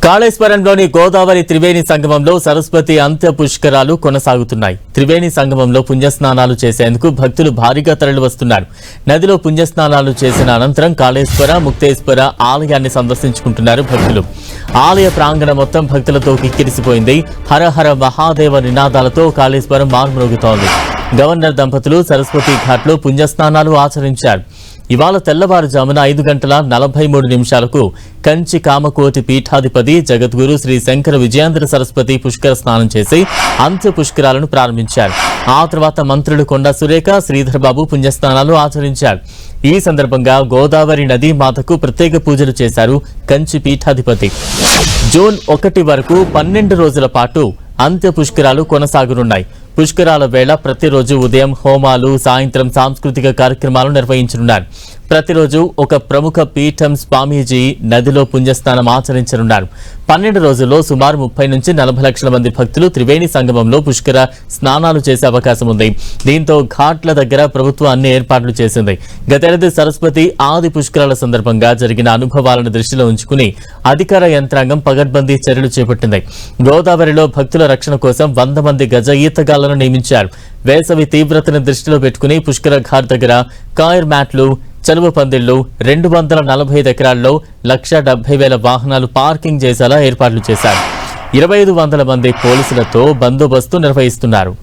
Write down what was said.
కాళేశ్వరంలోని గోదావరి త్రివేణి సంగమంలో సరస్వతి అంత్య పుష్కరాలు కొనసాగుతున్నాయి. త్రివేణి సంగమంలో పుణ్యస్నానాలు చేసేందుకు భక్తులు భారీగా తరలివస్తున్నారు. నదిలో పుణ్యస్నానాలు చేసిన అనంతరం కాళేశ్వర, ముక్తేశ్వర ఆలయాన్ని సందర్శించుకుంటున్నారు భక్తులు. ఆలయ ప్రాంగణం మొత్తం భక్తులతో కిక్కిరిసిపోయింది. హర హర మహాదేవ నినాదాలతో కాళేశ్వరం మార్మోగుతోంది. గవర్నర్ దంపతులు సరస్వతి ఘాట్లో పుణ్యస్నానాలు ఆచరించారు. ఇవాళ తెల్లవారుజామున 5:43 కంచి కామకోటి పీఠాధిపతి జగద్గురు శ్రీ శంకర విజయేంద్ర సరస్వతి పుష్కర స్నానం చేసి అంత్య పుష్కరాలను ప్రారంభించారు. ఆ తర్వాత మంత్రులు కొండ సురేఖ, శ్రీధర్ బాబు పుణ్యస్నానాలు ఆచరించారు. ఈ సందర్భంగా గోదావరి నదీ మాతకు ప్రత్యేక పూజలు చేశారు కంచి పీఠాధిపతి. జూన్ 1 వరకు 12 రోజుల పాటు అంత్య పుష్కరాలు కొనసాగనున్నాయి. పుష్కరాల వేళ ప్రతిరోజు ఉదయం హోమాలు, సాయంత్రం సాంస్కృతిక కార్యక్రమాలు నిర్వహించనున్నారు. ప్రతిరోజు ఒక ప్రముఖ పీఠం స్వామీజీ నదిలో పుణ్యస్నానం ఆచరించనున్నారు. 12 రోజుల్లో సుమారు 30 నుంచి 40 లక్షల మంది భక్తులు త్రివేణి సంగమంలో పుష్కర స్నానాలు చేసే అవకాశం ఉంది. దీంతో ఘాట్ల దగ్గర ప్రభుత్వం అన్ని ఏర్పాట్లు చేసింది. గతేడాది సరస్వతి ఆది పుష్కరాల సందర్భంగా జరిగిన అనుభవాలను దృష్టిలో ఉంచుకుని అధికార యంత్రాంగం పగడ్బందీ చర్యలు చేపట్టింది. గోదావరిలో భక్తుల రక్షణ కోసం 100 మంది గజ ఈతగాళ్లను నియమించారు. వేసవి తీవ్రతను దృష్టిలో పెట్టుకుని పుష్కర ఘాట్ దగ్గర కాయర్ మ్యాట్లు, చలువ పందిళ్లు, 245 ఎకరాల్లో 1,70,000 వాహనాలు పార్కింగ్ చేసేలా ఏర్పాట్లు చేశారు. 2,500 మంది పోలీసులతో బందోబస్తు నిర్వహిస్తున్నారు.